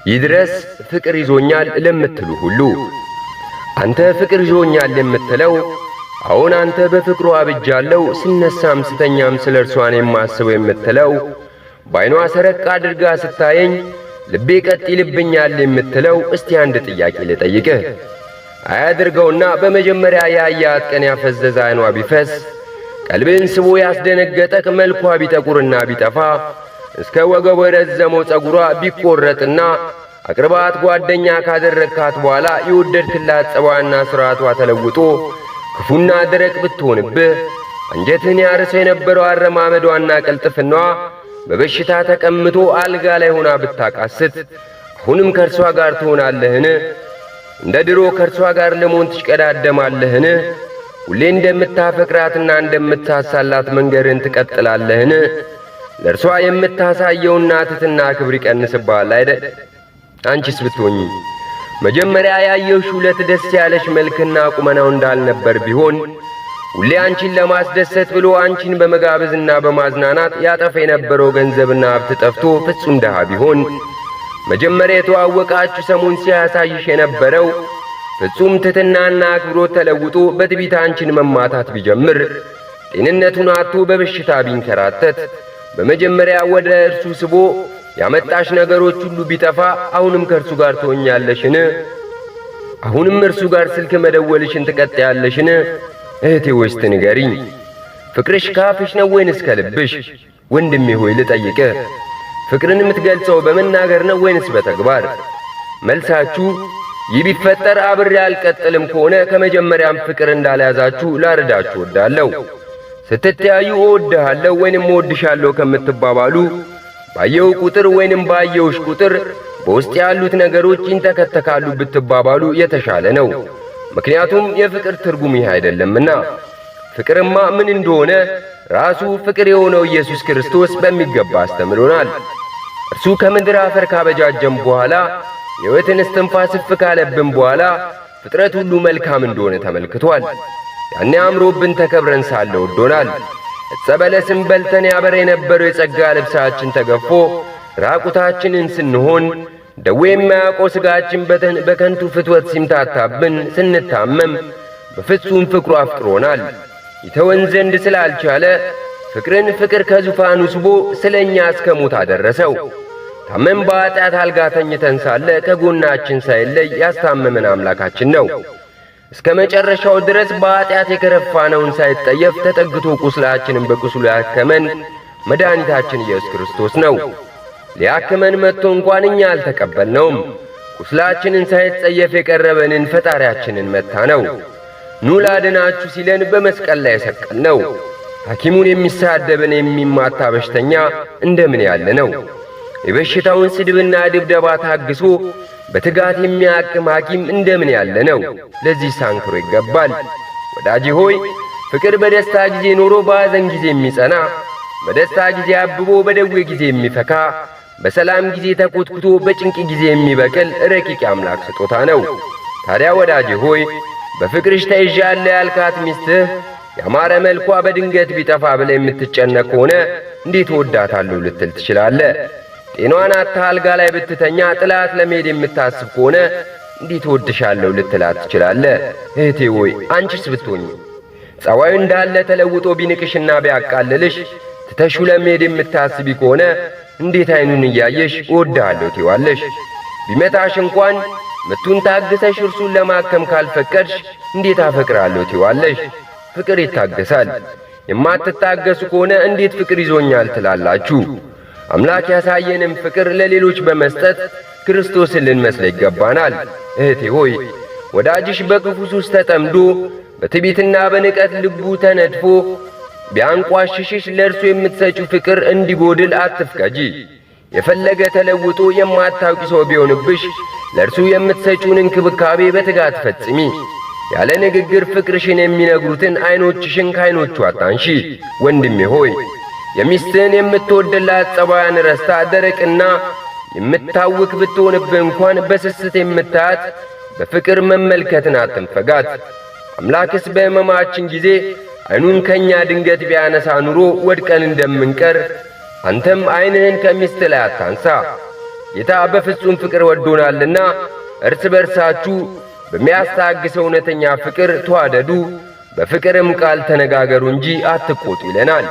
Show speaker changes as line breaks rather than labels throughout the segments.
ይድረስ ፍቅር ይዞኛል ለምትሉ ሁሉ አንተ ፍቅር ይዞኛል የምትለው አሁን አንተ በፍቅሩ አብጃለሁ ስነሳም ስተኛም ስለርሷን የማስበው የምትለው ባይኗ ሰረቅ አድርጋ ስታየኝ ልቤ ቀጥ ይልብኛል የምትለው እስቲ አንድ ጥያቄ ልጠይቅህ። አያድርገውና በመጀመሪያ ያያት ቀን ያፈዘዘ አይኗ ቢፈስ ቀልብን ስቦ ያስደነገጠክ መልኳ ቢጠቁርና ቢጠፋ እስከ ወገቧ የረዘመው ጸጉሯ ቢቆረጥና አቅርባት ጓደኛ ካደረካት በኋላ የወደድክላት ጸባዋና ሥርዓቷ ተለውጦ ክፉና ደረቅ ብትሆንብህ አንጀትን ያርሰው የነበረው አረማመዷና ቅልጥፍናዋ በበሽታ ተቀምጦ አልጋ ላይ ሆና ብታቃስት አሁንም ከርሷ ጋር ትሆናለህን? እንደ ድሮ ከርሷ ጋር ለመሆን ትሽቀዳደማለህን? ሁሌ እንደምታፈቅራትና እንደምታሳላት መንገርን ትቀጥላለህን? ለርሷ የምታሳየውና ትትና ክብር ይቀንስብሃል አይደል? አንቺስ ብትሆኚ መጀመሪያ ያየውሽ ሁለት ደስ ያለሽ መልክና ቁመናው እንዳልነበር ቢሆን ሁሌ አንቺን ለማስደሰት ብሎ አንቺን በመጋበዝና በማዝናናት ያጠፋ የነበረው ገንዘብና ሀብት ጠፍቶ ፍጹም ደሃ ቢሆን መጀመሪያ የተዋወቃችሁ ሰሞን ሲያሳይሽ የነበረው ፍጹም ትሕትናና አክብሮት ተለውጦ በትዕቢት አንቺን መማታት ቢጀምር ጤንነቱን አጥቶ በበሽታ ቢንከራተት በመጀመሪያ ወደ እርሱ ስቦ ያመጣሽ ነገሮች ሁሉ ቢጠፋ አሁንም ከእርሱ ጋር ትሆኛለሽን? አሁንም እርሱ ጋር ስልክ መደወልሽን ትቀጥያለሽን? እህቴ ወይስ ንገሪኝ፣ ፍቅርሽ ካፍሽ ነው ወይንስ ከልብሽ? ወንድሜ ሆይ ልጠይቅህ፣ ፍቅርን የምትገልጸው በመናገር ነው ወይንስ በተግባር? መልሳችሁ ይህ ቢፈጠር አብሬ አልቀጥልም ከሆነ ከመጀመሪያም ፍቅር እንዳልያዛችሁ ላረዳችሁ ወዳለሁ። ስትተያዩ እወድሃለሁ ወይንም እወድሻለሁ ከምትባባሉ ባየው ቁጥር ወይንም ባየውሽ ቁጥር በውስጥ ያሉት ነገሮች ይንተከተካሉ ብትባባሉ የተሻለ ነው። ምክንያቱም የፍቅር ትርጉም ይህ አይደለምና። ፍቅርማ ምን እንደሆነ ራሱ ፍቅር የሆነው ኢየሱስ ክርስቶስ በሚገባ አስተምሮናል። እርሱ ከምድር አፈር ካበጃጀም በኋላ የሕይወትን እስትንፋስ እፍ ካለብን በኋላ ፍጥረት ሁሉ መልካም እንደሆነ ተመልክቷል። ያኔ አምሮብን ተከብረን ሳለ ወዶናል። ዕፀ በለስን በልተን ያበራ የነበረው የጸጋ ልብሳችን ተገፎ ራቁታችንን ስንሆን ደዌ የማያውቀው ሥጋችን በከንቱ ፍትወት ሲምታታብን ስንታመም በፍጹም ፍቅሩ አፍቅሮናል። ይተወን ዘንድ ስላልቻለ ፍቅርን ፍቅር ከዙፋኑ ስቦ ስለ እኛ እስከ ሞት አደረሰው። ታመን በኃጢአት አልጋ ተኝተን ሳለ ከጎናችን ሳይለይ ያስታመመን አምላካችን ነው። እስከ መጨረሻው ድረስ በኃጢአት የከረፋነውን ሳይጠየፍ ተጠግቶ ቁስላችንን በቁስሉ ያከመን መድኃኒታችን ኢየሱስ ክርስቶስ ነው። ሊያክመን መጥቶ እንኳን እኛ አልተቀበልነውም። ቁስላችንን ሳይጸየፍ የቀረበንን ፈጣሪያችንን መታ ነው። ኑ ላድናችሁ ሲለን በመስቀል ላይ የሰቀልነው። ሐኪሙን የሚሳደብን የሚማታ በሽተኛ እንደምን ያለ ነው! የበሽታውን ስድብና ድብደባ ታግሶ በትጋት የሚያክም ሐኪም እንደምን ያለ ነው! ለዚህ ሳንክሮ ይገባል። ወዳጄ ሆይ ፍቅር በደስታ ጊዜ ኖሮ በሐዘን ጊዜ የሚጸና፣ በደስታ ጊዜ አብቦ በደዌ ጊዜ የሚፈካ፣ በሰላም ጊዜ ተኮትኩቶ በጭንቅ ጊዜ የሚበቅል ረቂቅ አምላክ ስጦታ ነው። ታዲያ ወዳጄ ሆይ በፍቅርሽ ተይዣለሁ ያልካት ሚስትህ ያማረ መልኳ በድንገት ቢጠፋ ብለህ የምትጨነቅ ከሆነ እንዴት ወዳታለሁ ልትል ትችላለህ? ጤናዋን አጥታ አልጋ ላይ ብትተኛ ጥላት ለመሄድ የምታስብ ከሆነ እንዴት ወድሻለሁ ልትላት ትችላለህ? እህቴ ሆይ አንቺስ ብትሆኚ ጸባዩ እንዳለ ተለውጦ ቢንቅሽና ቢያቃልልሽ ትተሹ ለመሄድ የምታስቢ ከሆነ እንዴት አይኑን እያየሽ እወድሃለሁ ትይዋለሽ? ቢመታሽ እንኳን ምቱን ታግሰሽ እርሱን ለማከም ካልፈቀድሽ እንዴት አፈቅራለሁ ትይዋለሽ? ፍቅር ይታገሳል። የማትታገሱ ከሆነ እንዴት ፍቅር ይዞኛል ትላላችሁ? አምላክ ያሳየንም ፍቅር ለሌሎች በመስጠት ክርስቶስን ልንመስል ይገባናል። እህቴ ሆይ ወዳጅሽ በክፉ ሱስ ተጠምዶ በትዕቢትና በንቀት ልቡ ተነድፎ ቢያንቋሽሽሽ ለእርሱ የምትሰጪው ፍቅር እንዲጎድል አትፍቀጂ። የፈለገ ተለውጦ የማታውቂ ሰው ቢሆንብሽ ለእርሱ የምትሰጪውን እንክብካቤ በትጋት ፈጽሚ። ያለ ንግግር ፍቅርሽን የሚነግሩትን ዐይኖችሽን ከዐይኖቹ አታንሺ። ወንድሜ ሆይ የሚስትህን የምትወድላት ጸባያን ረስታ ደረቅና የምታውክ ብትሆንብህ እንኳን በስስት የምታያት በፍቅር መመልከትን አትንፈጋት። አምላክስ በሕመማችን ጊዜ ዐይኑን ከእኛ ድንገት ቢያነሳ ኑሮ ወድቀን እንደምንቀር አንተም ዐይንህን ከሚስት ላይ አታንሳ። ጌታ በፍጹም ፍቅር ወዶናልና እርስ በርሳችሁ በሚያስታግሰው እውነተኛ ፍቅር ተዋደዱ፣ በፍቅርም ቃል ተነጋገሩ እንጂ አትቆጡ ይለናል።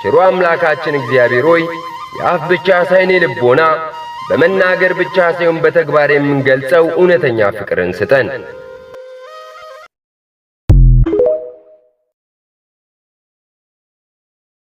ቸሩ አምላካችን እግዚአብሔር ሆይ የአፍ ብቻ ሳይሆን የልቦና በመናገር ብቻ ሳይሆን በተግባር የምንገልጸው እውነተኛ ፍቅርን ስጠን።